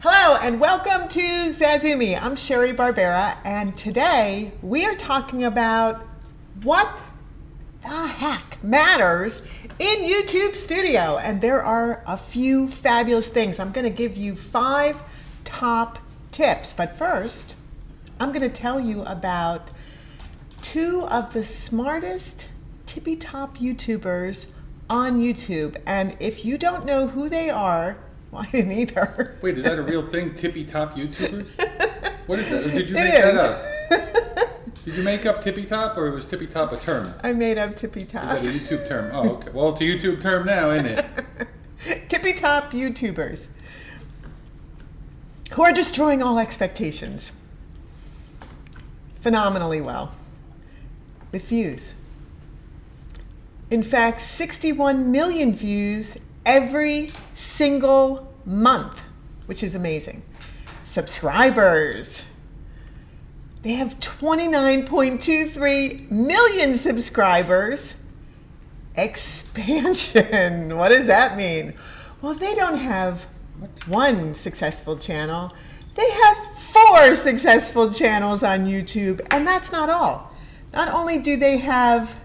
Hello and welcome to Zazoome. I'm Sheri Barbera, and today we are talking about what the heck matters in YouTube Studio. And there are a few fabulous things. I'm going to give you 5 top tips, but first I'm going to tell you about 2 of the smartest tippy top YouTubers on YouTube. And if you don't know who they are, well, I didn't either. Wait, is that a real thing? Tippy top YouTubers? What is that? Or did you make that up? Did you make up tippy top, or was tippy top a term? I made up tippy top. Is that a YouTube term? Oh, okay. Well, it's a YouTube term now, isn't it? Tippy top YouTubers who are destroying all expectations phenomenally well with views. In fact, 61 million views every single month, which is amazing. Subscribers. They have 29.23 million subscribers. Expansion. What does that mean? Well, they don't have one successful channel. They have 4 successful channels on YouTube, and that's not all. Not only do they have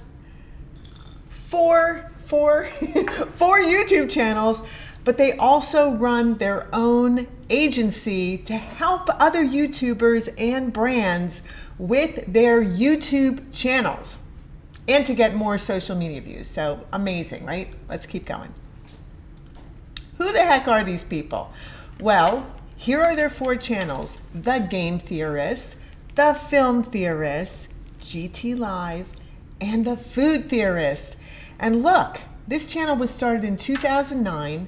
four YouTube channels, but they also run their own agency to help other YouTubers and brands with their YouTube channels and to get more social media views. So amazing, right? Let's keep going. Who the heck are these people? Well, here are their 4 channels: The Game Theorists, The Film Theorists, GT Live, and The Food Theorists. And look, this channel was started in 2009,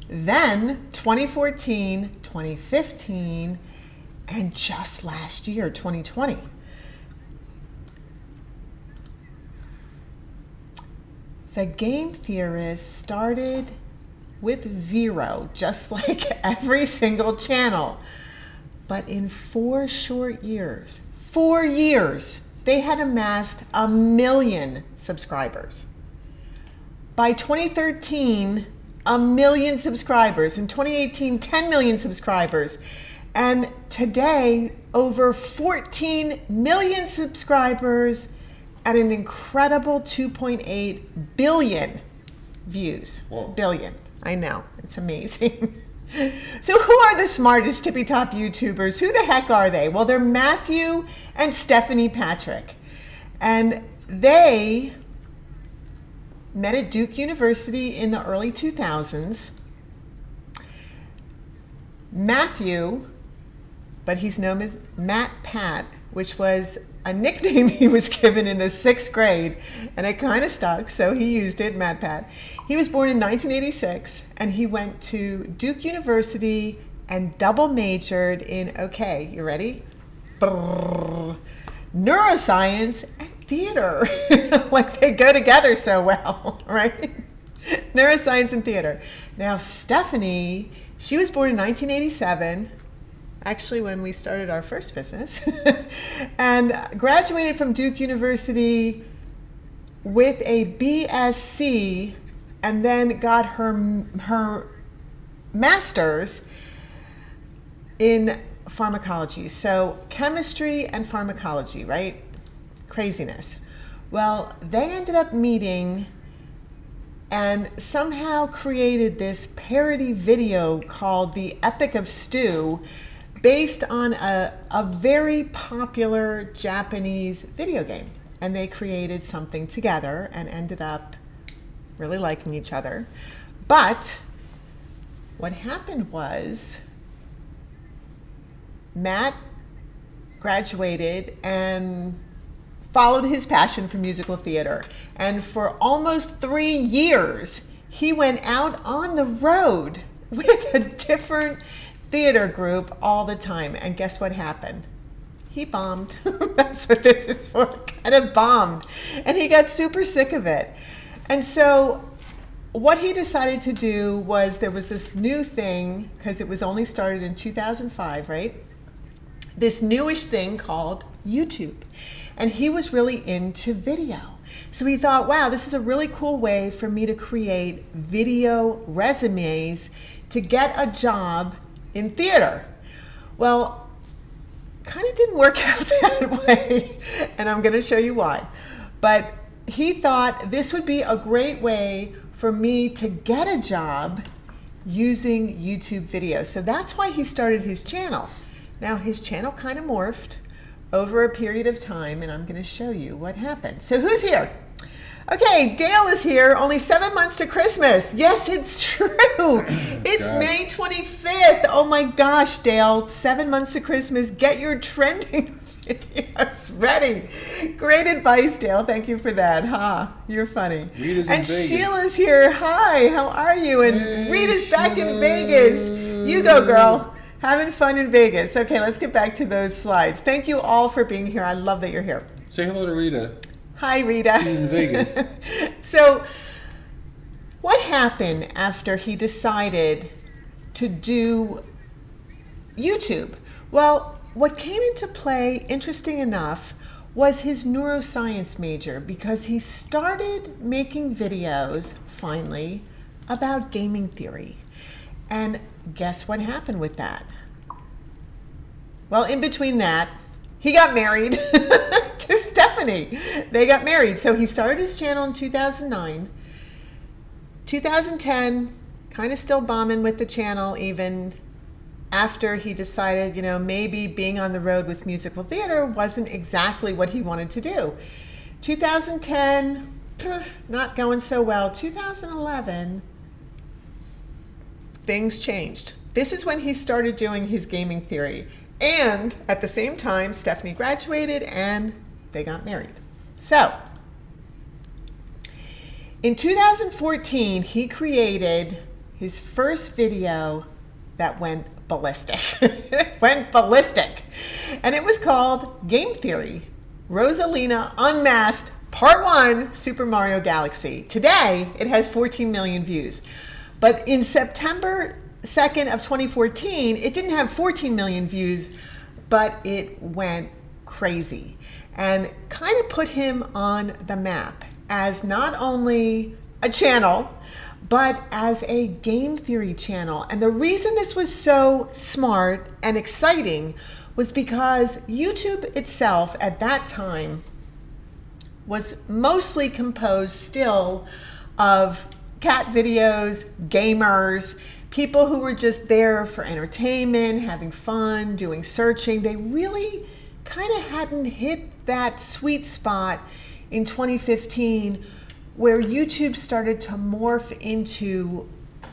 then 2014, 2015, and just last year, 2020. The Game Theorists started with 0, just like every single channel. But in 4 short years, 4 years, they had amassed 1 million subscribers. By 2013, 1 million subscribers. In 2018, 10 million subscribers. And today, over 14 million subscribers at an incredible 2.8 billion views. Whoa. Billion. I know. It's amazing. So who are the smartest tippy top YouTubers? Who the heck are they? Well, they're Matthew and Stephanie Patrick. And they met at Duke University in the early 2000s. Matthew, but he's known as Matt Pat, which was a nickname he was given in the 6th grade, and it kind of stuck, so he used it, Matt Pat. He was born in 1986, and he went to Duke University and double majored in, okay, you ready? Neuroscience and theater. Like they go together so well, right? Neuroscience and theater. Now, Stephanie, she was born in 1987, actually when we started our first business, and graduated from Duke University with a BSc, and then got her master's in pharmacology. So chemistry and pharmacology, right? Craziness. Well, they ended up meeting and somehow created this parody video called The Epic of Stew, based on a very popular Japanese video game. And they created something together and ended up really liking each other. But what happened was Matt graduated and followed his passion for musical theater. And for almost 3 years, he went out on the road with a different theater group all the time. And guess what happened? He bombed. That's what this is for. Kind of bombed. And he got super sick of it. And so what he decided to do was, there was this new thing, because it was only started in 2005, right? This newish thing called YouTube. And he was really into video. So he thought, wow, this is a really cool way for me to create video resumes to get a job in theater. Well, kind of didn't work out that way, and I'm going to show you why. But he thought this would be a great way for me to get a job using YouTube videos. So that's why he started his channel. Now his channel kind of morphed over a period of time, and I'm going to show you what happened. So who's here? Okay, Dale is here. Only 7 months to Christmas. Yes, it's true. It's May 25th. Oh my gosh, Dale. 7 months to Christmas. Get your trending videos ready. Great advice, Dale. Thank you for that. You're funny. Rita's and in Vegas. Sheila's here. Hi, how are you? And Hey, Rita's back in Sheila. Vegas. You go, girl. Having fun in Vegas. Okay, let's get back to those slides. Thank you all for being here. I love that you're here. Say hello to Rita. Hi, Rita. She's in Vegas. So, what happened after he decided to do YouTube? Well, what came into play, interesting enough, was his neuroscience major, because he started making videos, finally, about gaming theory. And guess what happened with that? Well, in between that, he got married to Stephanie. They got married. So he started his channel in 2009. 2010, kind of still bombing with the channel, even after he decided, maybe being on the road with musical theater wasn't exactly what he wanted to do. 2010, not going so well. 2011, things changed. This is when he started doing his gaming theory. And at the same time, Stephanie graduated and they got married. So, in 2014, he created his first video that went ballistic. Went ballistic. And it was called Game Theory, Rosalina Unmasked Part 1 Super Mario Galaxy. Today, it has 14 million views. But in September 2nd of 2014, it didn't have 14 million views, but it went crazy and kind of put him on the map as not only a channel, but as a game theory channel. And the reason this was so smart and exciting was because YouTube itself at that time was mostly composed still of cat videos, gamers, people who were just there for entertainment, having fun, doing searching. They really kind of hadn't hit that sweet spot in 2015 where YouTube started to morph into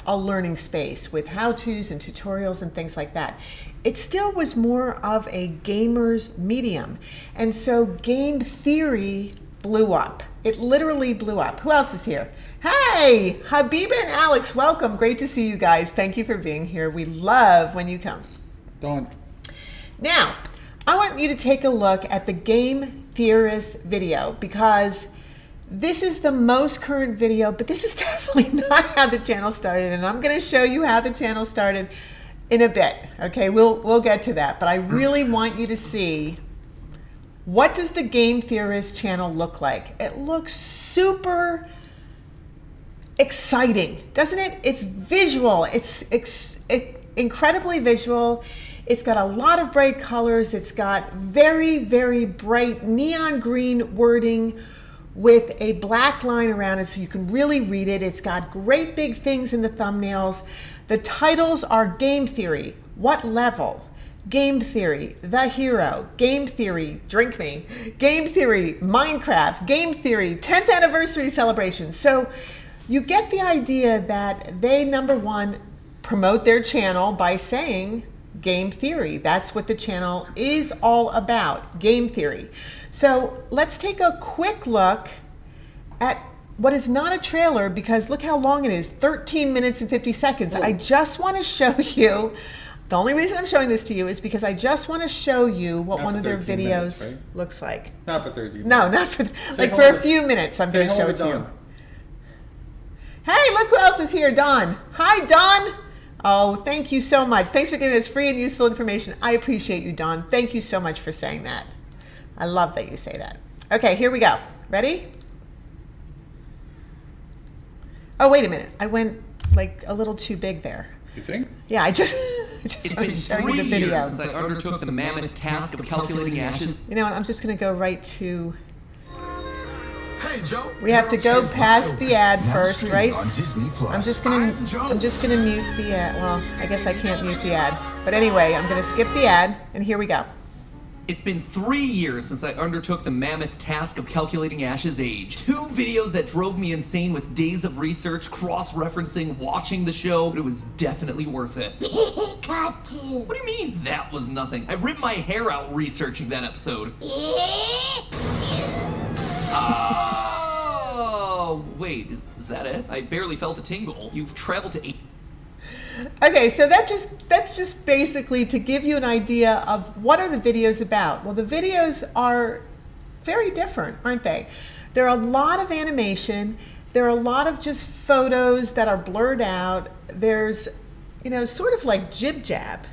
a learning space with how-tos and tutorials and things like that. It still was more of a gamer's medium. And so game theory blew up. It literally blew up. Who else is here? Hey, Habiba and Alex, welcome. Great to see you guys. Thank you for being here. We love when you come. Dawn. Now, I want you to take a look at the Game Theorist video because this is the most current video, but this is definitely not how the channel started. And I'm going to show you how the channel started in a bit. Okay, we'll get to that. But I really want you to see, what does the Game Theorist channel look like? It looks super exciting, doesn't it? It's visual. It's incredibly visual. It's got a lot of bright colors. It's got very, very bright neon green wording with a black line around it so you can really read it. It's got great big things in the thumbnails. The titles are Game Theory, What Level? Game Theory, The Hero, Game Theory, Drink Me, Game Theory, Minecraft, Game Theory, 10th Anniversary Celebration. So you get the idea that they, number one, promote their channel by saying Game Theory. That's what the channel is all about, Game Theory. So let's take a quick look at what is not a trailer, because look how long it is, 13 minutes and 50 seconds. I just want to show you, the only reason I'm showing this to you is because I just want to show you what Not one for of their 13 videos minutes, right? looks like. Not for 30 minutes. No, not for, like for hello a few minutes I'm Say going to show hello it to you. Dawn. Hey, look who else is here, Dawn. Hi, Dawn. Oh, thank you so much. Thanks for giving us free and useful information. I appreciate you, Dawn. Thank you so much for saying that. I love that you say that. Okay, here we go. Ready? Oh, wait a minute. I went like a little too big there. You think? Yeah, I just Just It's want been to show you 3 the video. years since I undertook the mammoth task of calculating ashes. You know what? I'm just going to go right to. Hey Joe. We have to go past the ad Now first, streaming right? on Disney Plus. I'm just gonna mute the ad. Well, I guess I can't mute the ad. But anyway, I'm gonna skip the ad, and here we go. It's been 3 years since I undertook the mammoth task of calculating Ash's age. 2 videos that drove me insane with days of research, cross-referencing, watching the show, but it was definitely worth it. Cartoon. What do you mean, that was nothing? I ripped my hair out researching that episode. Oh, wait, is that it? I barely felt a tingle. You've traveled to 8... Okay, so that's just basically to give you an idea of what are the videos about. Well, the videos are very different, aren't they? There are a lot of animation. There are a lot of just photos that are blurred out. There's, you know, sort of like jib jab.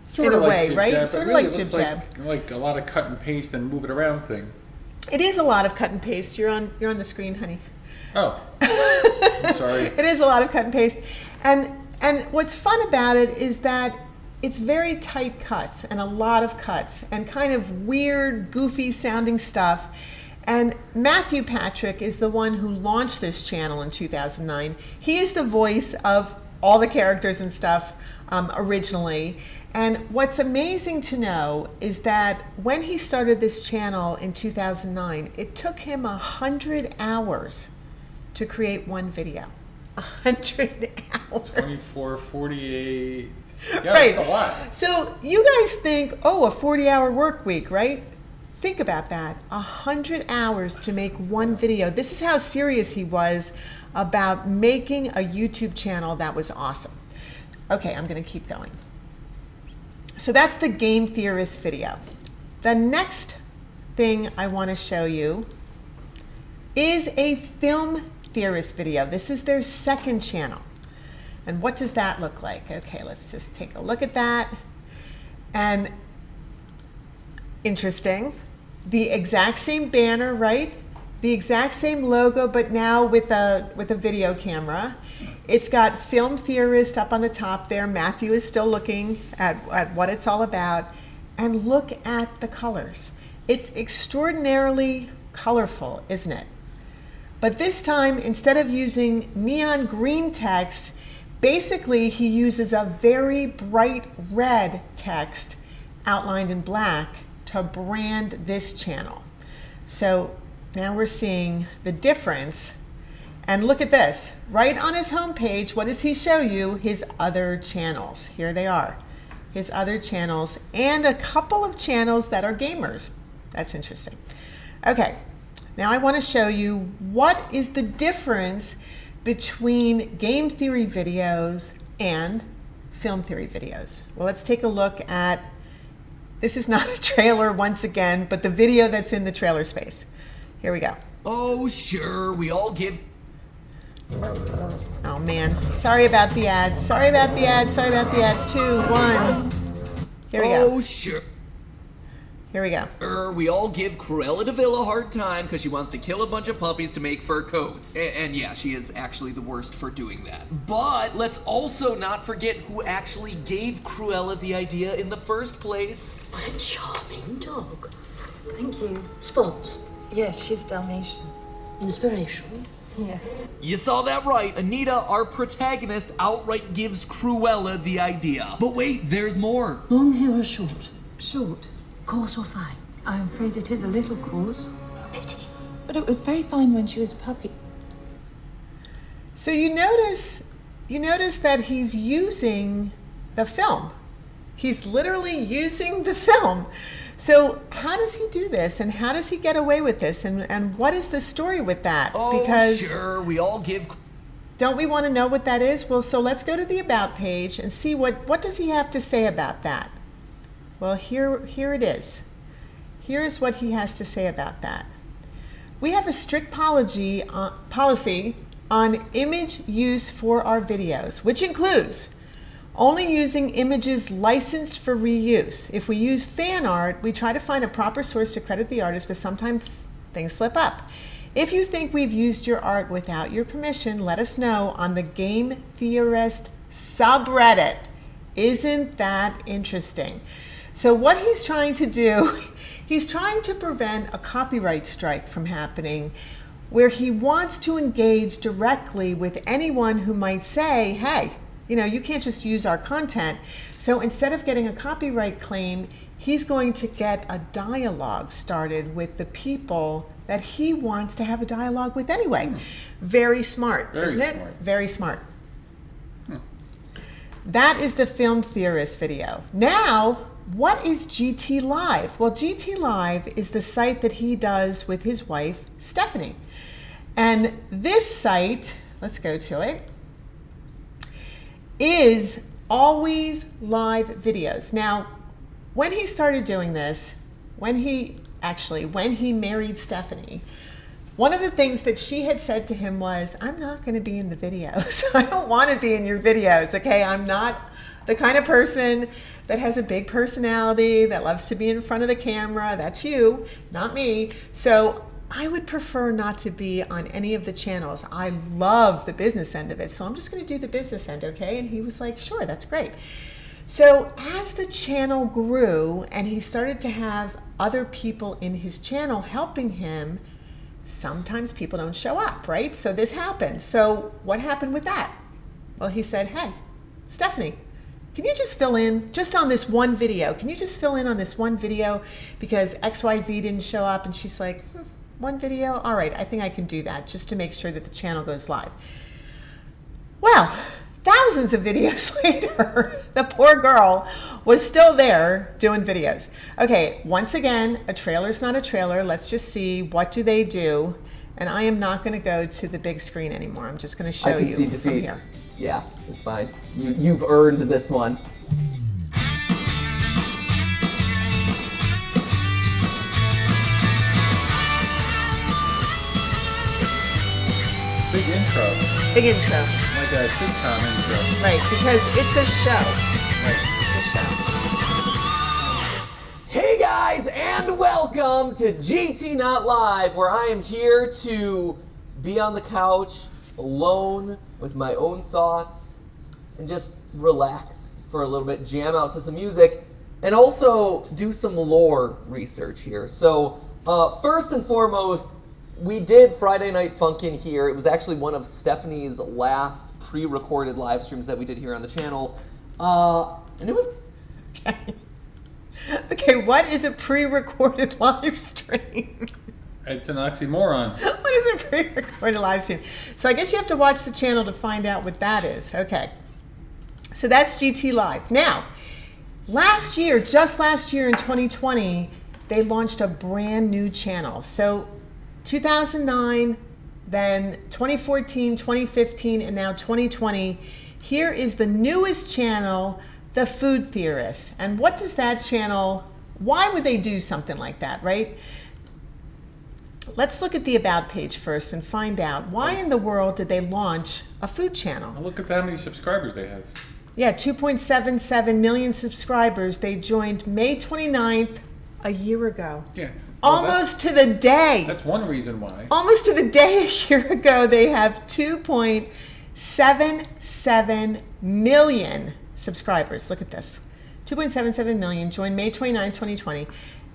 Sort In of a like way, jib right? jab, Sort but of like really it looks jib like a lot of cut and paste and move it around thing. It is a lot of cut and paste. You're on the screen, honey. Oh, I'm sorry. It is a lot of cut and paste. And what's fun about it is that it's very tight cuts and a lot of cuts and kind of weird, goofy sounding stuff. And Matthew Patrick is the one who launched this channel in 2009. He is the voice of all the characters and stuff originally. And what's amazing to know is that when he started this channel in 2009, it took him 100 hours to create one video. 100 hours. 24, 48. Yeah, Right. that's a lot. So you guys think, oh, a 40-hour work week, right? Think about that. 100 hours to make one video. This is how serious he was about making a YouTube channel that was awesome. Okay, I'm going to keep going. So that's the Game Theorist video. The next thing I want to show you is a Film Theorist video. This is their second channel. And what does that look like? Okay, let's just take a look at that. And interesting. The exact same banner, right? The exact same logo, but now with a video camera. It's got Film Theorist up on the top there. Matthew is still looking at what it's all about. And look at the colors. It's extraordinarily colorful, isn't it? But this time, instead of using neon green text, basically he uses a very bright red text outlined in black to brand this channel. So now we're seeing the difference. And look at this, right on his homepage, what does he show you? His other channels. Here they are, his other channels, and a couple of channels that are gamers. That's interesting. Okay, now I want to show you what is the difference between game theory videos and film theory videos. Well, let's take a look at, this is not a trailer once again, but the video that's in the trailer space. Here we go. Oh, sure, we all give... Oh man, sorry about the ads. Sorry about the ads. Sorry about the ads. 2, 1. Here we go. Oh, sure. Here we go. We all give Cruella de Vil a hard time because she wants to kill a bunch of puppies to make fur coats. And yeah, she is actually the worst for doing that. But let's also not forget who actually gave Cruella the idea in the first place. What a charming dog. Thank you. Spots. Yes, she's Dalmatian. Inspiration. Yes. You saw that right. Anita, our protagonist, outright gives Cruella the idea. But wait, there's more. Long hair or short? Short. Coarse or fine? I'm afraid it is a little coarse. Pity. But it was very fine when she was a puppy. So you notice that he's using the film. He's literally using the film. So how does he do this, and how does he get away with this, and what is the story with that? Oh, because sure, we all give... don't we want to know what that is? Well, so let's go to the About page and see what does he have to say about that. Well, here it is. Here's what he has to say about that. We have a strict policy on image use for our videos, which includes only using images licensed for reuse. If we use fan art, we try to find a proper source to credit the artist, but sometimes things slip up. If you think we've used your art without your permission, let us know on the Game Theorist subreddit. Isn't that interesting? So what he's trying to do, he's trying to prevent a copyright strike from happening, where he wants to engage directly with anyone who might say, hey, you can't just use our content. So instead of getting a copyright claim, he's going to get a dialogue started with the people that he wants to have a dialogue with anyway. Very smart, isn't it? Very smart. That is the Film Theorist video. Now, what is GT Live? Well, GT Live is the site that he does with his wife, Stephanie. And this site, let's go to it, is always live videos. Now, when he started doing this, when he married Stephanie, one of the things that she had said to him was, I'm not going to be in the videos. I don't want to be in your videos, okay? I'm not the kind of person that has a big personality, that loves to be in front of the camera. That's you, not me. So I would prefer not to be on any of the channels. I love the business end of it, so I'm just going to do the business end, okay? And he was like, sure, that's great. So as the channel grew and he started to have other people in his channel helping him, sometimes people don't show up, right? So this happens. So what happened with that? Well, he said, hey, Stephanie, can you just fill in just on this one video? Can you just fill in on this one video because XYZ didn't show up? And she's like, one video? All right, I think I can do that just to make sure that the channel goes live. Well, thousands of videos later, the poor girl was still there doing videos. Okay, once again, a trailer's not a trailer. Let's just see, what do they do? And I am not going to go to the big screen anymore. I'm just going to show you from here. Yeah, it's fine. You've earned this one. Big intro. Big intro. Like a sitcom intro. Right, because it's a show. Right. It's a show. Hey guys, and welcome to GT Not Live, where I am here to be on the couch alone with my own thoughts and just relax for a little bit, jam out to some music, and also do some lore research here. So first and foremost, we did Friday Night Funkin' here. It was actually one of Stephanie's last pre-recorded live streams that we did here on the channel. And it was... Okay, what is a pre-recorded live stream? It's an oxymoron. What is a pre-recorded live stream? So I guess you have to watch the channel to find out what that is. Okay. So that's GT Live. Now, just last year in 2020, they launched a brand new channel. So 2009, then 2014, 2015, and now 2020. Here is the newest channel, the Food Theorists. And what does that channel, why would they do something like that, right? Let's look at the About page first and find out why in the world did they launch a food channel? Now look at how many subscribers they have. Yeah, 2.77 million subscribers. They joined May 29th, a year ago. Yeah. Well, almost to the day. That's one reason why. Almost to the day a year ago, they have 2.77 million subscribers. Look at this. 2.77 million joined May 29, 2020.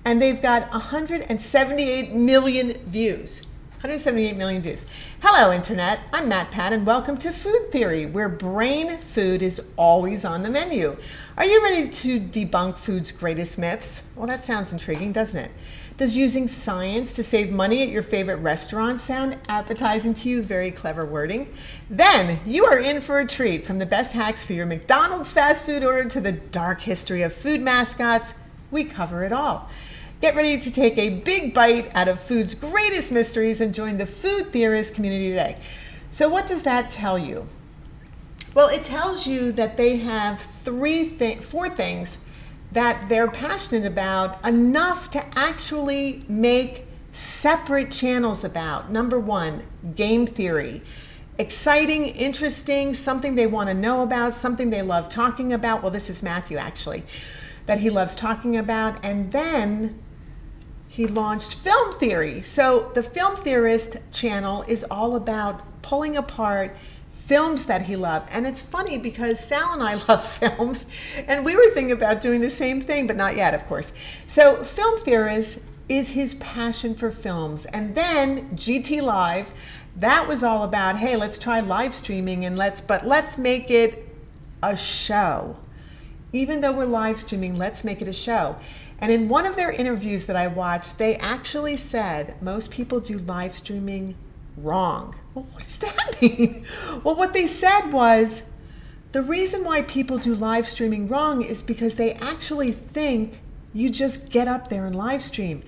And they've got 178 million views. 178 million views. Hello, Internet. I'm Matt Pat, and welcome to Food Theory, where brain food is always on the menu. Are you ready to debunk food's greatest myths? Well, that sounds intriguing, doesn't it? Does using science to save money at your favorite restaurant sound appetizing to you? Very clever wording. Then you are in for a treat. From the best hacks for your McDonald's fast food order to the dark history of food mascots, we cover it all. Get ready to take a big bite out of food's greatest mysteries and join the Food Theorist community today. So what does that tell you? Well, it tells you that they have four things that they're passionate about, enough to actually make separate channels about. Number one, game theory. Exciting, interesting, something they want to know about, something they love talking about. Well, this is Matthew, actually, that he loves talking about. And then he launched Film Theory. So the Film Theorist channel is all about pulling apart films that he loved. And it's funny because Sal and I love films, and we were thinking about doing the same thing, but not yet, of course. So Film Theorists is his passion for films. And then GT Live, that was all about, hey, let's try live streaming and let's make it a show. Even though we're live streaming, let's make it a show. And in one of their interviews that I watched, they actually said most people do live streaming wrong. Well, what does that mean? Well, what they said was the reason why people do live streaming wrong is because they actually think you just get up there and live stream.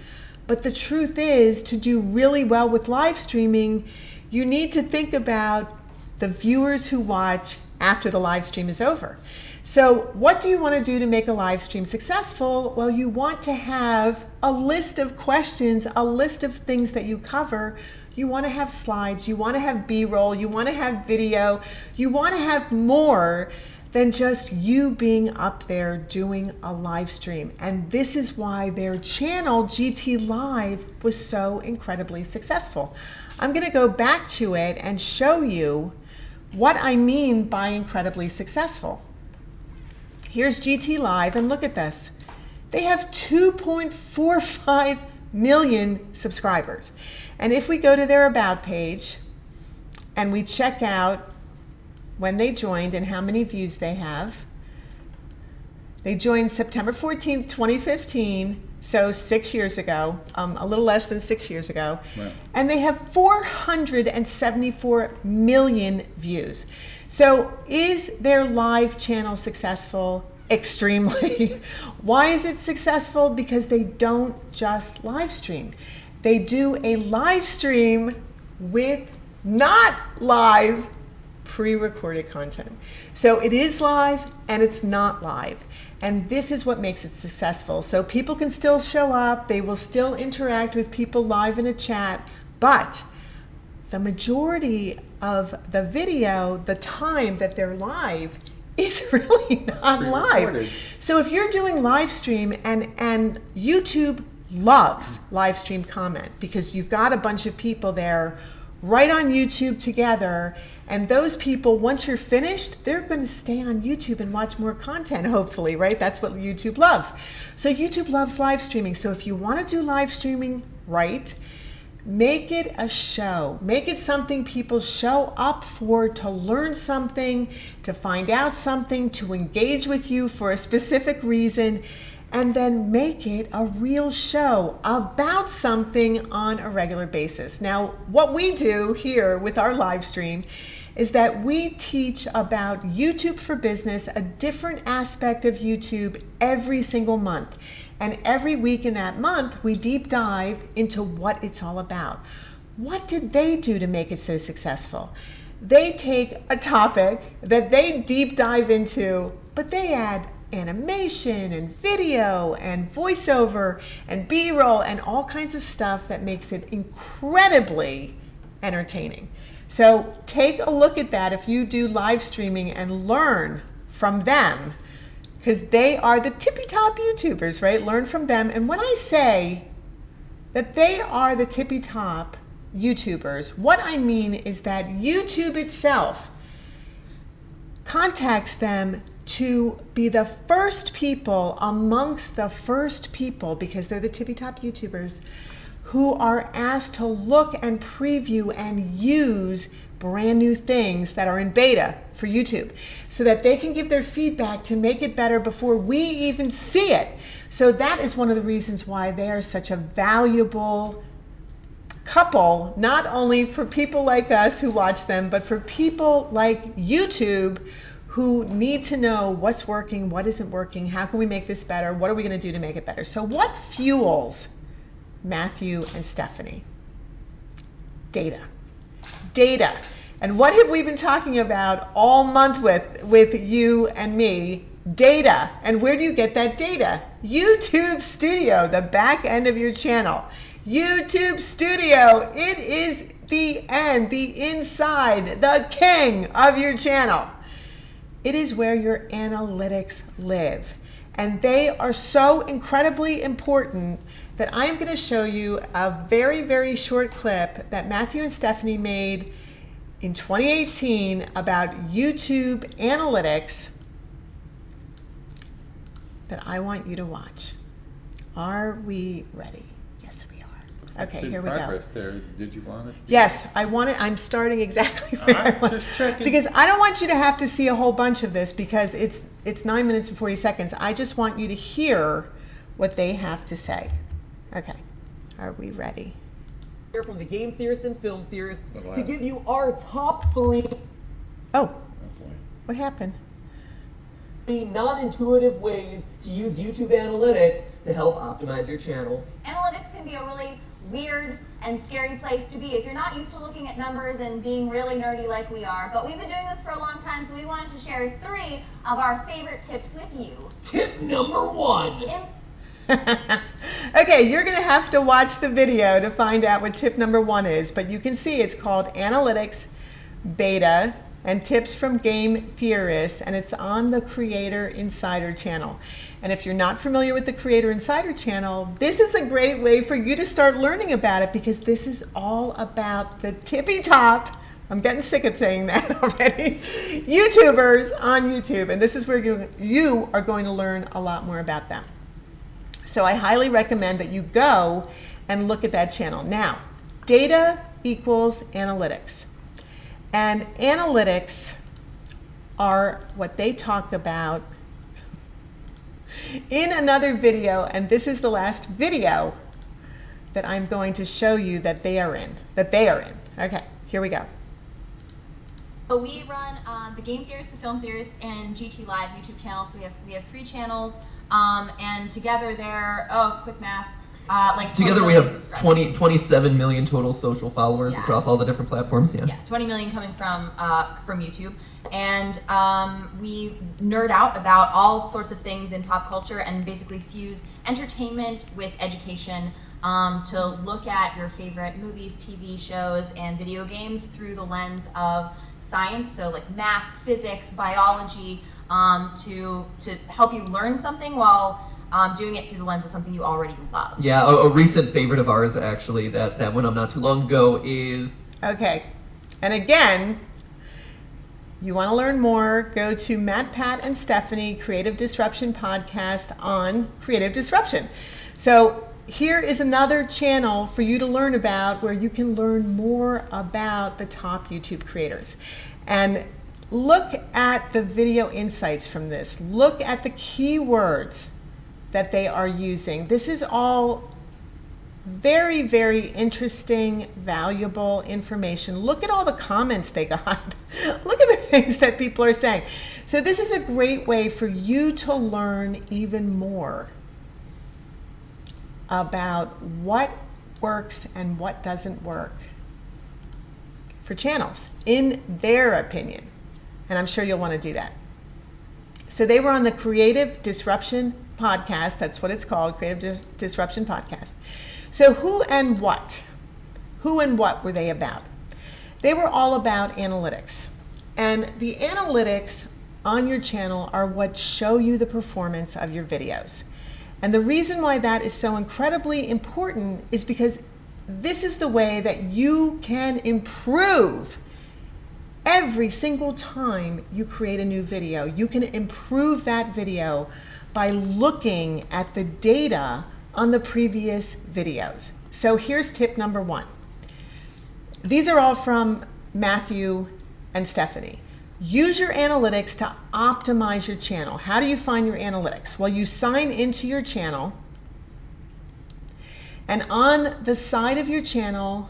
But the truth is, to do really well with live streaming, you need to think about the viewers who watch after the live stream is over. So what do you want to do to make a live stream successful? Well, you want to have a list of questions, a list of things that you cover. You want to have slides, you want to have B-roll, you want to have video, you want to have more than just you being up there doing a live stream. And this is why their channel, GT Live, was so incredibly successful. I'm going to go back to it and show you what I mean by incredibly successful. Here's GT Live, and look at this. They have 2.45 million subscribers. And if we go to their About page and we check out when they joined and how many views they have, they joined September 14th, 2015, so 6 years ago, a little less than 6 years ago. Right. And they have 474 million views. So is their live channel successful? Extremely. Why is it successful? Because they don't just live stream. They do a live stream with not live pre-recorded content. So it is live and it's not live. And this is what makes it successful. So people can still show up, they will still interact with people live in a chat, but the majority of the video, the time that they're live, is really not live. So if you're doing live stream, and YouTube loves live stream comment because you've got a bunch of people there right on YouTube together, and those people, once you're finished, they're going to stay on YouTube and watch more content, hopefully, right? That's what YouTube loves. So YouTube loves live streaming. So if you want to do live streaming right, make it a show. Make it something people show up for, to learn something, to find out something, to engage with you for a specific reason, and then make it a real show about something on a regular basis. Now, what we do here with our live stream is that we teach about YouTube for Business, a different aspect of YouTube every single month. And every week in that month, we deep dive into what it's all about. What did they do to make it so successful? They take a topic that they deep dive into, but they add animation and video and voiceover and B-roll and all kinds of stuff that makes it incredibly entertaining. So take a look at that if you do live streaming and learn from them, because they are the tippy top YouTubers, right? Learn from them. And when I say that they are the tippy top YouTubers, what I mean is that YouTube itself contacts them to be the first people amongst the first people, because they're the tippy top YouTubers, who are asked to look and preview and use brand new things that are in beta for YouTube, so that they can give their feedback to make it better before we even see it. So that is one of the reasons why they are such a valuable couple, not only for people like us who watch them, but for people like YouTube who need to know what's working, what isn't working, how can we make this better, what are we going to do to make it better. So what fuels Matthew and Stephanie? Data. Data. And what have we been talking about all month with you and me? Data. And where do you get that data? YouTube Studio, the back end of your channel. YouTube Studio, it is the end, the inside, the king of your channel. It is where your analytics live. And they are so incredibly important that I am going to show you a very, very short clip that Matthew and Stephanie made in 2018 about YouTube analytics that I want you to watch. Are we ready? Yes, we are. Okay, here we go. Progress there. Did you want it? Yes, I want it. I'm starting exactly where I Alright, want. just checking. Because I don't want you to have to see a whole bunch of this because it's 9 minutes and 40 seconds. I just want you to hear what they have to say. Okay, are we ready? Here from the Game Theorists and Film Theorists Oh, wow. to give you our top 3 Oh, Oh boy. what happened? non-intuitive ways to use YouTube analytics to help optimize your channel. Analytics can be a really weird and scary place to be if you're not used to looking at numbers and being really nerdy like we are. But we've been doing this for a long time, so we wanted to share 3 of our favorite tips with you. Tip number 1. Okay, you're going to have to watch the video to find out what tip number 1 is, but you can see it's called Analytics Beta and Tips from Game Theorists, and it's on the Creator Insider channel. And if you're not familiar with the Creator Insider channel, this is a great way for you to start learning about it because this is all about the tippy top, I'm getting sick of saying that already, YouTubers on YouTube. And this is where you are going to learn a lot more about them. So I highly recommend that you go and look at that channel. Now, data equals analytics. And analytics are what they talk about in another video, and this is the last video that I'm going to show you that they are in. Okay, here we go. But we run the Game Theorists, the Film Theorists, and GT Live YouTube channels. So we have 3 channels, and together they're quick math. Like Together 20 we million have subscribers. 27 million total social followers Yeah. across all the different platforms. Yeah. Yeah, 20 million coming from YouTube, and we nerd out about all sorts of things in pop culture and basically fuse entertainment with education to look at your favorite movies, TV shows, and video games through the lens of science. So like math, physics, biology, to help you learn something while doing it through the lens of something you already love. Yeah, a recent favorite of ours actually that went up not too long ago is... Okay, and again, you want to learn more, go to Matt, Pat, and Stephanie Creative Disruption Podcast on Creative Disruption. So here is another channel for you to learn about where you can learn more about the top YouTube creators. And look at the video insights from this. Look at the keywords that they are using. This is all very, very interesting, valuable information. Look at all the comments they got. Look at the things that people are saying. So this is a great way for you to learn even more about what works and what doesn't work for channels, in their opinion. And I'm sure you'll want to do that. So they were on the Creative Disruption Podcast. That's what it's called, Creative Disruption Podcast. So who and what were they about? They were all about analytics. And the analytics on your channel are what show you the performance of your videos. And the reason why that is so incredibly important is because this is the way that you can improve every single time you create a new video. You can improve that video by looking at the data on the previous videos. So here's tip number 1. These are all from Matthew and Stephanie. Use your analytics to optimize your channel. How do you find your analytics? Well, you sign into your channel, and on the side of your channel,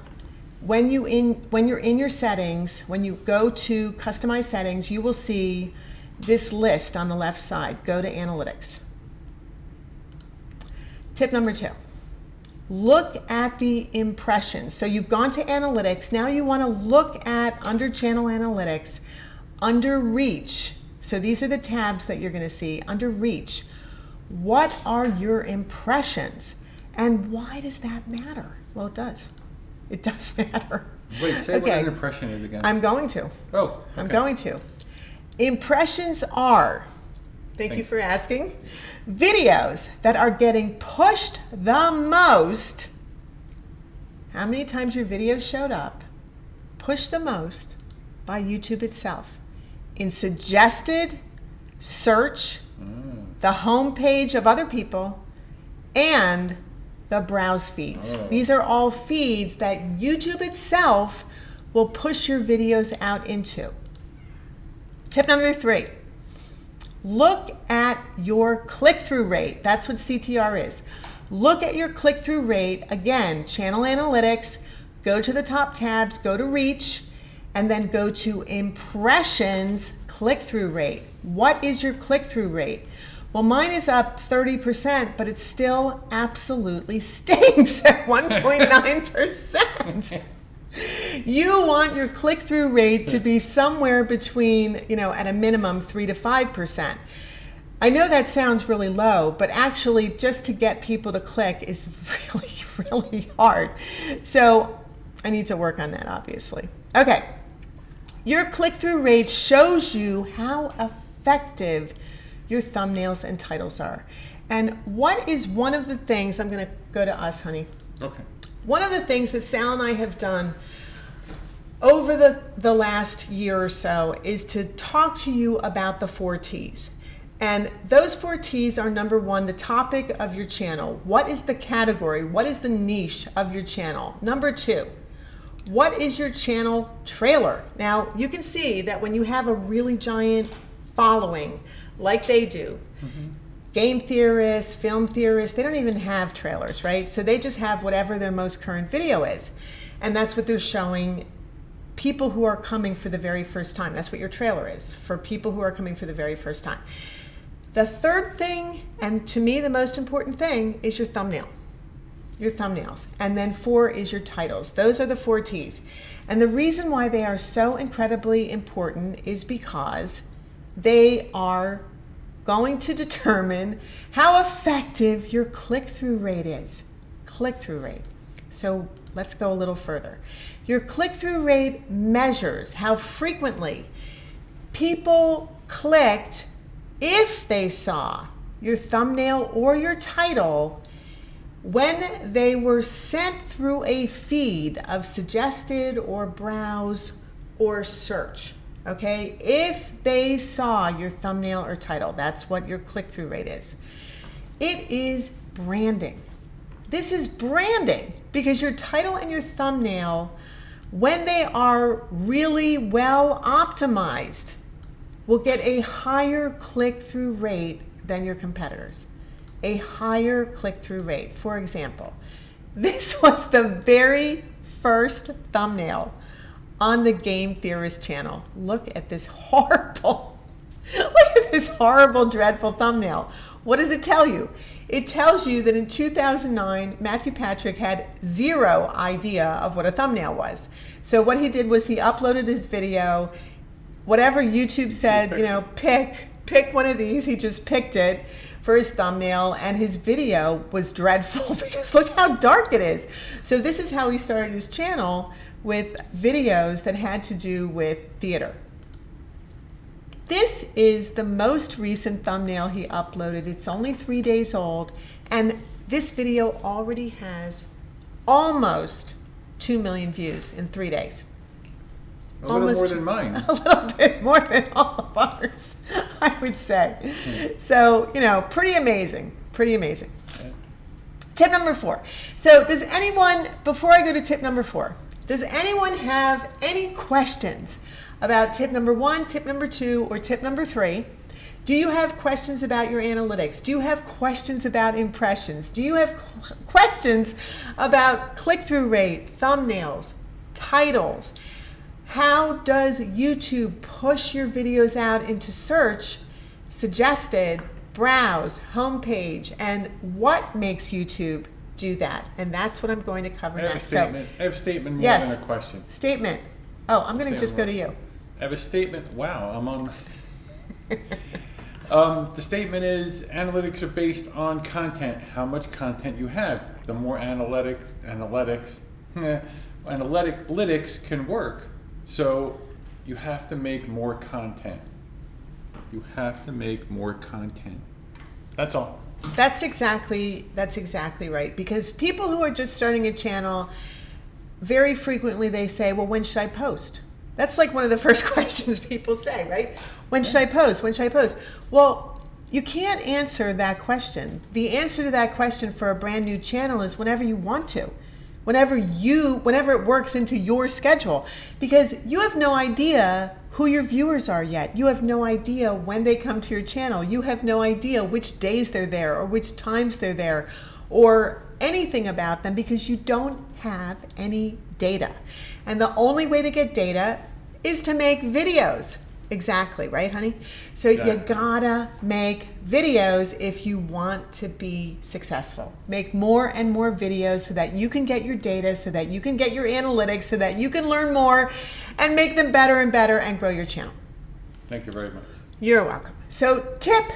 when you're in your settings, when you go to customize settings, you will see this list on the left side. Go to analytics. Tip number 2, look at the impressions. So you've gone to analytics. Now you want to look at under channel analytics, under reach. So these are the tabs that you're going to see under reach. What are your impressions? And why does that matter? Well, it does. It does matter. Wait, say what an impression is again. I'm going to. Oh, okay. I'm going to. Impressions are, thank you for asking, videos that are getting pushed the most. How many times your video showed up, pushed the most, by YouTube itself. In suggested, search, the home page of other people, and the browse feeds. These are all feeds that YouTube itself will push your videos out into. Tip number 3, look at your click-through rate. That's what CTR is. Look at your click-through rate. Again, channel analytics, go to the top tabs, go to reach, and then go to impressions, click-through rate. What is your click-through rate? Well, mine is up 30%, but it still absolutely stinks at 1.9%. You want your click-through rate to be somewhere between, at a minimum 3 to 5%. I know that sounds really low, but actually just to get people to click is really, really hard. So I need to work on that, obviously. Okay. Your click-through rate shows you how effective your thumbnails and titles are. And what is one of the things, I'm going to go to us, honey. Okay. One of the things that Sal and I have done over the last year or so is to talk to you about the 4 T's. And those 4 T's are, number 1, the topic of your channel. What is the category? What is the niche of your channel? Number 2, what is your channel trailer? Now, you can see that when you have a really giant following like they do, game theorists, film theorists, they don't even have trailers, right? So they just have whatever their most current video is. And that's what they're showing people who are coming for the very first time. That's what your trailer is, for people who are coming for the very first time. The third thing, and to me the most important thing, is your thumbnail. Your thumbnails. And then 4 is your titles. Those are the 4 T's. And the reason why they are so incredibly important is because they are going to determine how effective your click-through rate is. Click-through rate. So let's go a little further. Your click-through rate measures how frequently people clicked if they saw your thumbnail or your title when they were sent through a feed of suggested or browse or search. Okay, if they saw your thumbnail or title, that's what your click-through rate is. It is branding. This is branding because your title and your thumbnail, when they are really well optimized, will get a higher click-through rate than your competitors. A higher click-through rate. For example, this was the very first thumbnail on the Game Theorist channel. Look at this horrible, dreadful thumbnail. What does it tell you? It tells you that in 2009, Matthew Patrick had 0 idea of what a thumbnail was. So what he did was he uploaded his video, whatever YouTube said, pick one of these, he just picked it for his thumbnail, and his video was dreadful because look how dark it is. So this is how he started his channel, with videos that had to do with theater. This is the most recent thumbnail he uploaded. It's only 3 days old, and this video already has almost 2 million views in 3 days. A little more than mine. A little bit more than all of ours, I would say. So, pretty amazing. Pretty amazing. Yeah. Tip number 4. So does anyone, before I go to tip number 4, does anyone have any questions about tip number 1, tip number 2, or tip number 3? Do you have questions about your analytics? Do you have questions about impressions? Do you have questions about click-through rate, thumbnails, titles? How does YouTube push your videos out into search, suggested, browse, homepage, and what makes YouTube do that? And that's what I'm going to cover next. I have a statement more yes, than a question. Statement. Oh, I'm going to just go to you. I have a statement. Wow, I'm on. The statement is analytics are based on content, how much content you have. The more analytics can work. So you have to make more content. You have to make more content. That's all. That's exactly right. Because people who are just starting a channel, very frequently they say, well, when should I post? That's like one of the first questions people say, right? When should I post? When should I post? Well, you can't answer that question. The answer to that question for a brand new channel is whenever you want to. Whenever it works into your schedule, because you have no idea who your viewers are yet. You have no idea when they come to your channel. You have no idea which days they're there or which times they're there or anything about them because you don't have any data. And the only way to get data is to make videos. Exactly, right, honey? So you gotta make videos if you want to be successful. Make more and more videos so that you can get your data, so that you can get your analytics, so that you can learn more and make them better and better and grow your channel. Thank you very much. You're welcome. So tip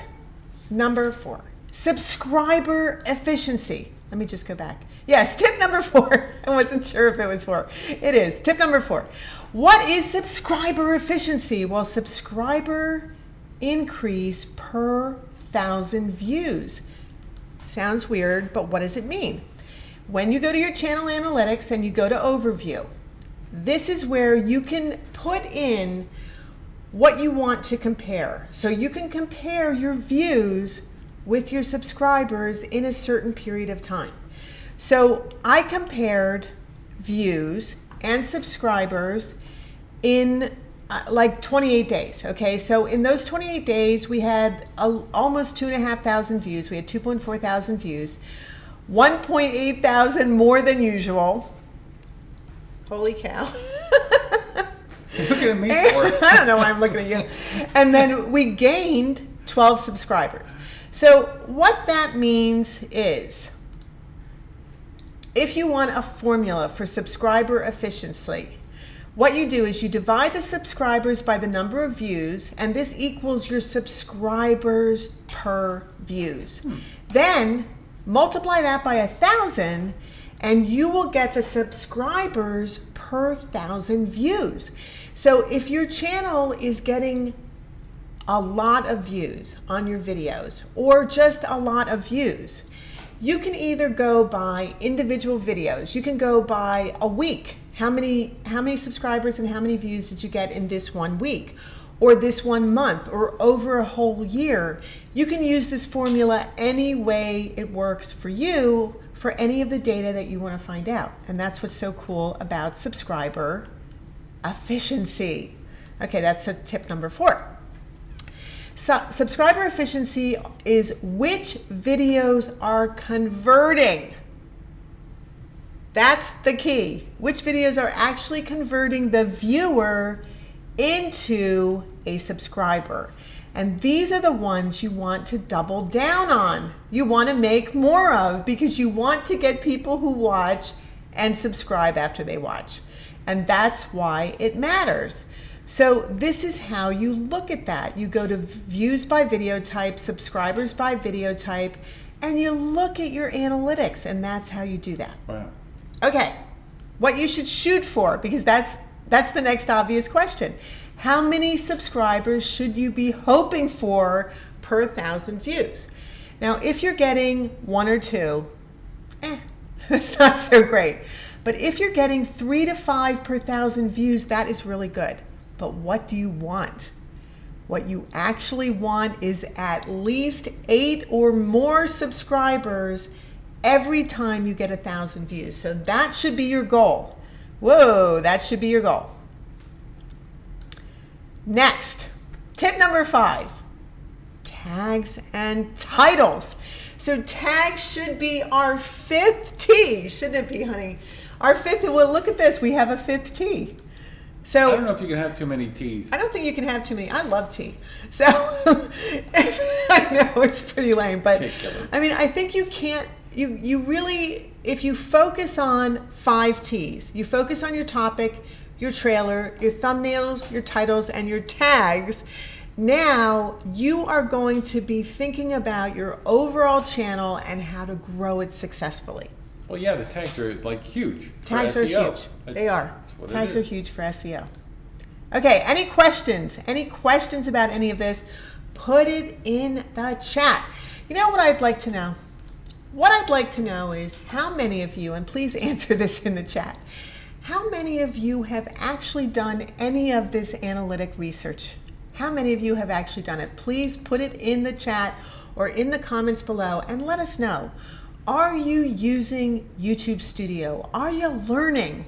number 4, subscriber efficiency. Let me just go back. Yes, tip number 4. I wasn't sure if it was 4. It is. Tip number 4. What is subscriber efficiency? Well, subscriber increase per 1,000 views. Sounds weird, but what does it mean? When you go to your channel analytics and you go to overview, this is where you can put in what you want to compare. So you can compare your views with your subscribers in a certain period of time. So I compared views and subscribers in like 28 days. Okay, so in those 28 days, we had almost 2,500 views. We had 2.4 thousand views, 1.8 thousand more than usual. Holy cow. You're looking at me for I don't know why I'm looking at you. And then we gained 12 subscribers. So what that means is, if you want a formula for subscriber efficiency, what you do is you divide the subscribers by the number of views, and this equals your subscribers per views. Then multiply that by 1,000, and you will get the subscribers per 1,000 views. So if your channel is getting a lot of views on your videos, or just a lot of views, you can either go by individual videos. You can go by a week. How many subscribers and how many views did you get in this 1 week, or this 1 month, or over a whole year? You can use this formula any way it works for you for any of the data that you want to find out. And that's what's so cool about subscriber efficiency. Okay, that's a tip number 4. So, subscriber efficiency is which videos are converting. That's the key. Which videos are actually converting the viewer into a subscriber. And these are the ones you want to double down on. You want to make more of, because you want to get people who watch and subscribe after they watch. And that's why it matters. So this is how you look at that. You go to views by video type, subscribers by video type, and you look at your analytics, and that's how you do that. Wow. Okay, what you should shoot for, because that's the next obvious question. How many subscribers should you be hoping for per 1,000 views? Now, if you're getting 1 or 2, that's not so great. But if you're getting 3 to 5 per 1,000 views, that is really good. But what do you want? What you actually want is at least 8 or more subscribers every time you get 1,000 views. So that should be your goal. Whoa, that should be your goal. Next, tip number 5, tags and titles. So tags should be our 5th T, shouldn't it be, honey? Our 5th, well, look at this, we have a 5th T. So I don't know if you can have too many T's. I don't think you can have too many. I love tea. So I know it's pretty lame, but I mean, I think you can't, you really, if you focus on 5 T's, you focus on your topic, your trailer, your thumbnails, your titles, and your tags, now you are going to be thinking about your overall channel and how to grow it successfully. Well, yeah, the tags are like huge. Tags are huge. They are. What Tags are huge for SEO. Okay, any questions? Any questions about any of this? Put it in the chat. You know what I'd like to know? What I'd like to know is how many of you, and please answer this in the chat, how many of you have actually done any of this analytic research? How many of you have actually done it? Please put it in the chat or in the comments below and let us know. Are you using YouTube Studio? Are you learning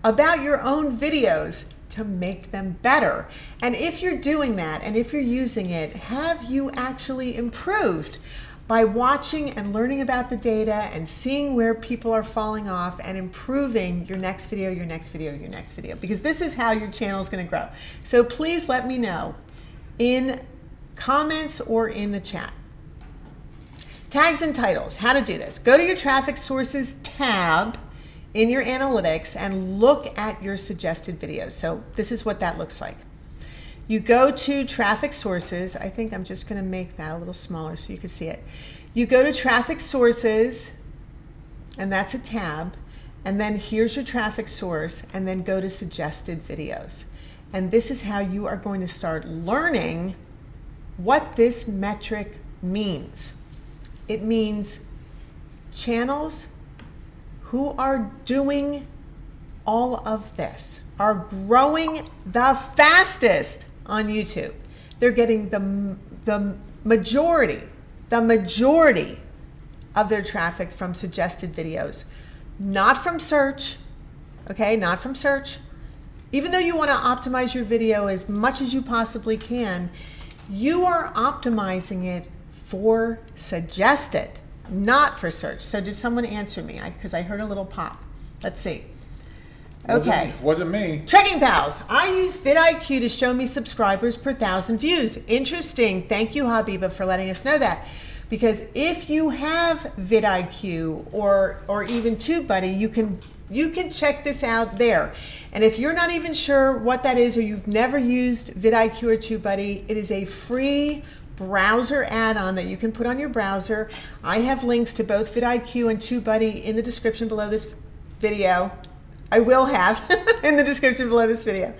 about your own videos to make them better? And if you're doing that, and if you're using it, have you actually improved by watching and learning about the data and seeing where people are falling off and improving your next video, your next video, your next video? Because this is how your channel is going to grow. So please let me know in comments or in the chat. Tags and titles, how to do this. Go to your traffic sources tab in your analytics and look at your suggested videos. So this is what that looks like. You go to traffic sources. I think I'm just going to make that a little smaller so you can see it. You go to traffic sources, and that's a tab, and then here's your traffic source, and then go to suggested videos. And this is how you are going to start learning what this metric means. It means channels who are doing all of this are growing the fastest on YouTube. They're getting the majority of their traffic from suggested videos, not from search, okay, not from search. Even though you want to optimize your video as much as you possibly can, you are optimizing it for suggested, not for search. So did someone answer me? Because I heard a little pop. Let's see. Okay. Wasn't me. Trekking Pals. I use vidIQ to show me subscribers per 1,000 views. Interesting. Thank you, Habiba, for letting us know that. Because if you have vidIQ or even TubeBuddy, you can check this out there. And if you're not even sure what that is or you've never used vidIQ or TubeBuddy, it is a free browser add-on that you can put on your browser. I have links to both vidIQ and TubeBuddy in the description below this video. I will have in the description below this video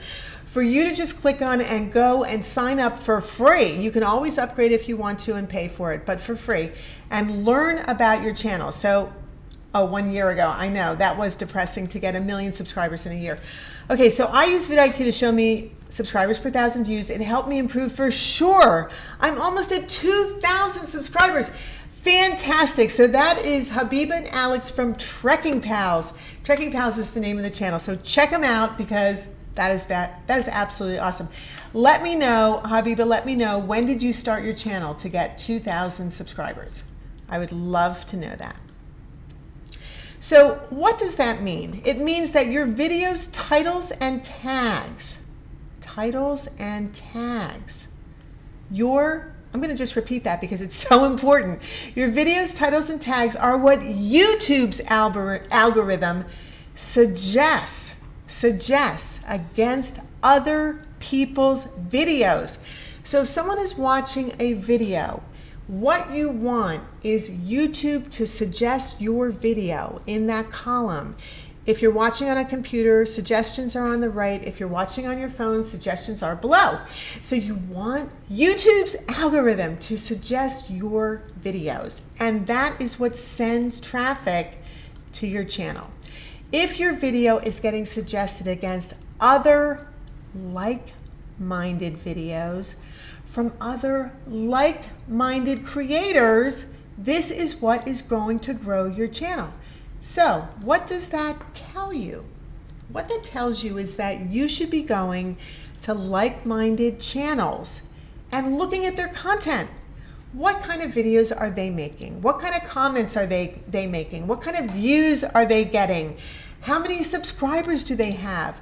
for you to just click on and go and sign up for free. You can always upgrade if you want to and pay for it, but for free, and learn about your channel. So, 1 year ago, I know that was depressing to get 1 million subscribers in a year. Okay, so I use vidIQ to show me subscribers per 1,000 views. It helped me improve for sure. I'm almost at 2,000 subscribers. Fantastic. So that is Habiba and Alex from Trekking Pals. Trekking Pals is the name of the channel. So check them out because that is absolutely awesome. Let me know, Habiba, let me know, when did you start your channel to get 2,000 subscribers? I would love to know that. So what does that mean? It means that your videos, titles and tags, I'm going to just repeat that because it's so important. Your videos, titles, and tags are what YouTube's algorithm suggests against other people's videos. So if someone is watching a video, what you want is YouTube to suggest your video in that column. If you're watching on a computer, suggestions are on the right. If you're watching on your phone, suggestions are below. So you want YouTube's algorithm to suggest your videos, and that is what sends traffic to your channel. If your video is getting suggested against other like-minded videos from other like-minded creators, this is what is going to grow your channel. So what does that tell you? What that tells you is that you should be going to like-minded channels and looking at their content. What kind of videos are they making? What kind of comments are they making? What kind of views are they getting? How many subscribers do they have?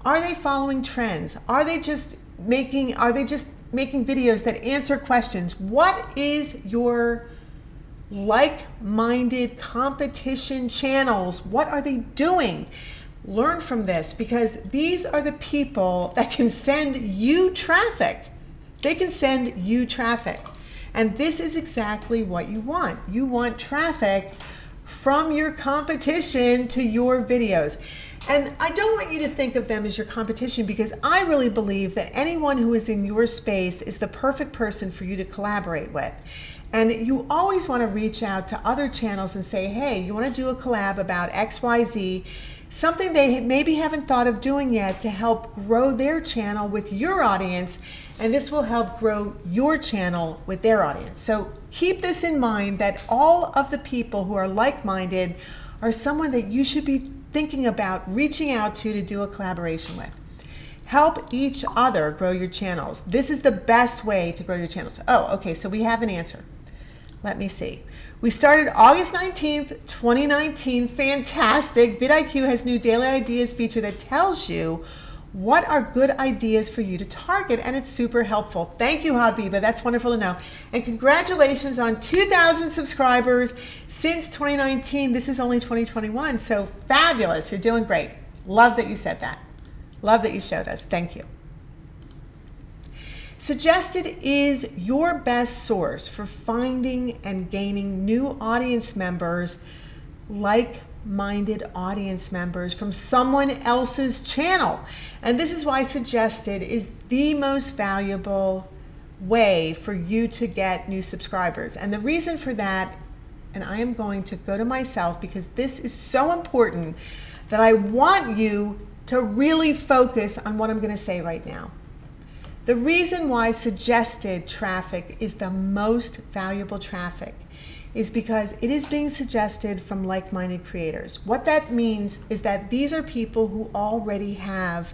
Are they following trends? Are they just making videos that answer questions? What is your like-minded competition channels? What are they doing? Learn from this, because these are the people that can send you traffic. They can send you traffic. And this is exactly what you want. You want traffic from your competition to your videos. And I don't want you to think of them as your competition, because I really believe that anyone who is in your space is the perfect person for you to collaborate with. And you always want to reach out to other channels and say, hey, you want to do a collab about XYZ? something they maybe haven't thought of doing yet to help grow their channel with your audience, and this will help grow your channel with their audience. So keep this in mind, that all of the people who are like-minded are someone that you should be thinking about reaching out to do a collaboration with. Help each other grow your channels. This is the best way to grow your channels. Oh, okay, so we have an answer. Let me see. We started August 19th, 2019. Fantastic. vidIQ has new daily ideas feature that tells you what are good ideas for you to target, and it's super helpful. Thank you, Habiba. That's wonderful to know. And congratulations on 2,000 subscribers since 2019. This is only 2021, so fabulous. You're doing great. Love that you said that. Love that you showed us. Thank you. Suggested is your best source for finding and gaining new audience members, like-minded audience members from someone else's channel. And this is why Suggested is the most valuable way for you to get new subscribers. And the reason for that, and I am going to go to myself because this is so important that I want you to really focus on what I'm going to say right now. The reason why suggested traffic is the most valuable traffic is because it is being suggested from like-minded creators. What that means is that these are people who already have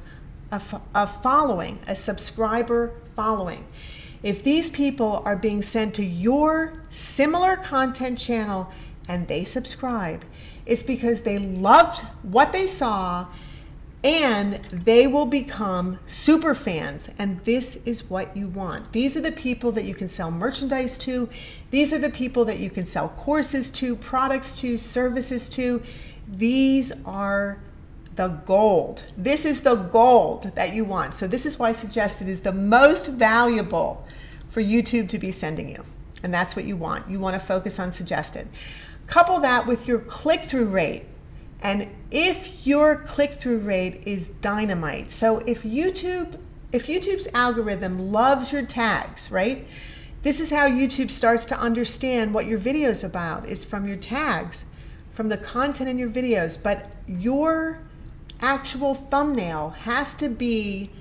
a following, a subscriber following. If these people are being sent to your similar content channel and they subscribe, it's because they loved what they saw and they will become super fans, and this is what you want. These are the people that you can sell merchandise to. These are the people that you can sell courses to, products to, services to. These are the gold. This is the gold that you want. So this is why Suggested is the most valuable for YouTube to be sending you. And that's what you want. You want to focus on Suggested. Couple that with your click-through rate. And if your click-through rate is dynamite, so if YouTube's algorithm loves your tags, right? This is how YouTube starts to understand what your video's about, is from your tags, from the content in your videos. But your actual thumbnail has to be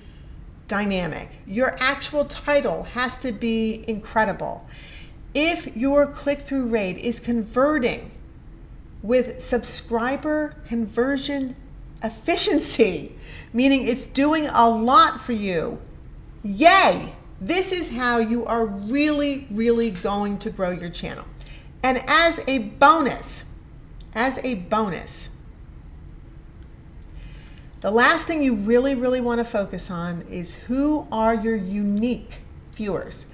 dynamic. Your actual title has to be incredible. If your click-through rate is converting with subscriber conversion efficiency, meaning it's doing a lot for you, yay! This is how you are really, really going to grow your channel. And as a bonus, the last thing you really, really want to focus on is who are your unique viewers.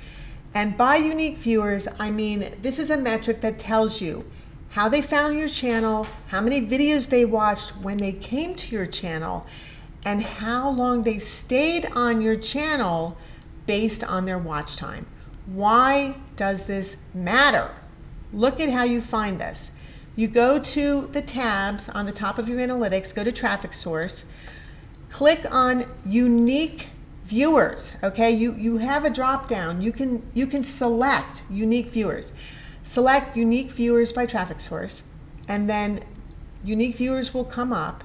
And by unique viewers, I mean this is a metric that tells you how they found your channel, how many videos they watched when they came to your channel, and how long they stayed on your channel based on their watch time. Why does this matter? Look at how you find this. You go to the tabs on the top of your analytics, go to traffic source, click on unique viewers, okay? You have a drop down. You can select unique viewers. Select unique viewers by traffic source, and then unique viewers will come up,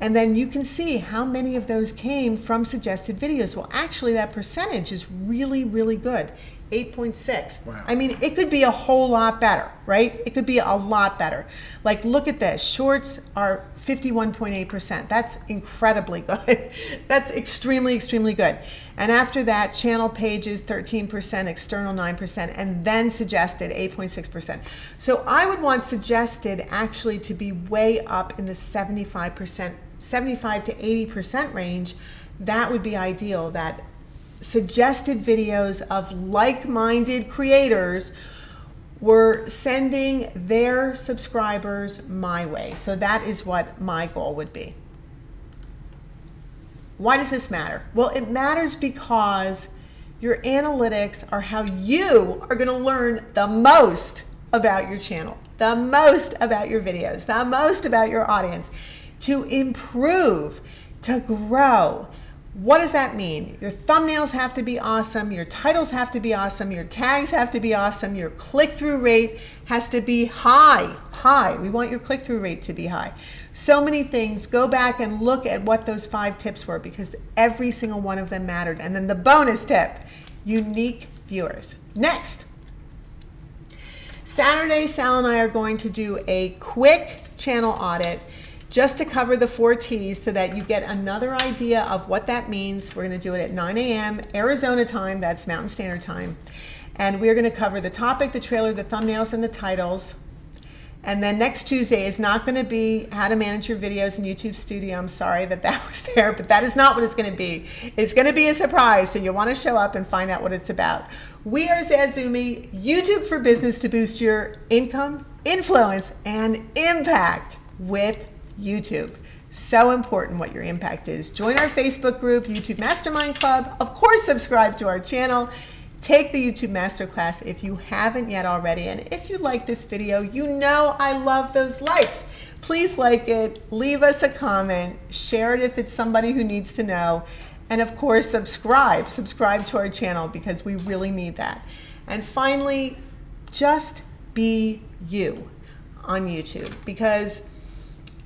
and then you can see how many of those came from suggested videos. Well, actually that percentage is really, really good, 8.6. Wow. I mean, it could be a whole lot better, right? It could be a lot better. Like, look at this, shorts are 51.8%. That's incredibly good. That's extremely, extremely good. And after that, channel pages 13%, external 9%, and then suggested 8.6%. So I would want suggested actually to be way up in the 75 to 80% range. That would be ideal, that suggested videos of like-minded creators were sending their subscribers my way. So that is what my goal would be. Why does this matter? Well, it matters because your analytics are how you are going to learn the most about your channel, the most about your videos, the most about your audience, to improve, to grow. What does that mean? Your thumbnails have to be awesome, your titles have to be awesome, your tags have to be awesome, your click-through rate has to be high. We want your click-through rate to be high. So many things. Go back and look at what those 5 tips were, because every single one of them mattered. And then the bonus tip, unique viewers. Next, Saturday, Sal and I are going to do a quick channel audit just to cover the 4 T's so that you get another idea of what that means. We're going to do it at 9 a.m. Arizona time, that's Mountain Standard Time. And we're going to cover the topic, the trailer, the thumbnails, and the titles. And then next Tuesday is not going to be how to manage your videos in YouTube Studio. I'm sorry that was there, but that is not what it's going to be. It's going to be a surprise, so you'll want to show up and find out what it's about. We are zazoome, YouTube for business to boost your income, influence, and impact with YouTube. So important what your impact is. Join our Facebook group, YouTube Mastermind Club. Of course, subscribe to our channel. Take the YouTube Masterclass if you haven't yet already. And if you like this video, you know I love those likes. Please like it, leave us a comment, share it if it's somebody who needs to know. And of course, subscribe to our channel because we really need that. And finally, just be you on YouTube, because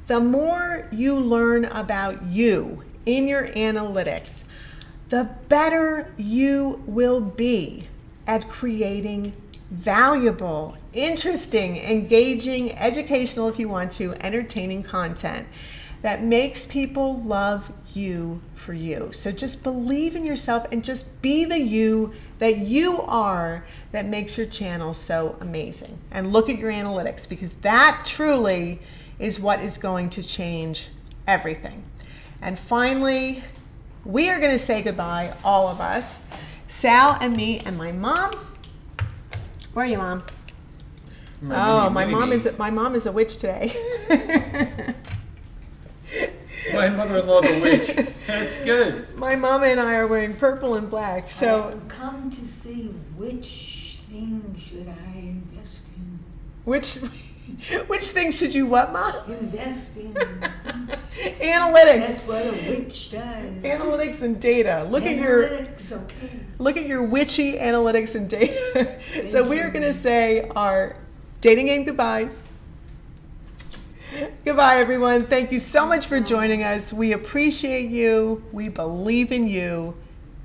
the more you learn about you in your analytics, the better you will be at creating valuable, interesting, engaging, educational, if you want to, entertaining content that makes people love you for you. So just believe in yourself and just be the you that you are that makes your channel so amazing. And look at your analytics, because that truly is what is going to change everything. And finally, we are going to say goodbye, all of us, Sal and me and my mom. Where are you, Mom? My mom is a witch today. My mother-in-law's a witch. That's good. My mama and I are wearing purple and black. So I've come to see which thing should I invest in. which things should you what, Mom? Invest in. Analytics. That's what a witch does. Analytics and data. Look at your witchy analytics and data. So we are going to say our dating game goodbyes. Goodbye, everyone. Thank you so much for joining us. We appreciate you. We believe in you.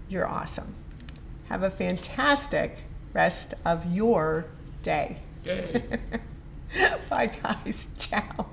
You're awesome. Have a fantastic rest of your day. Yay. Bye, guys. Ciao.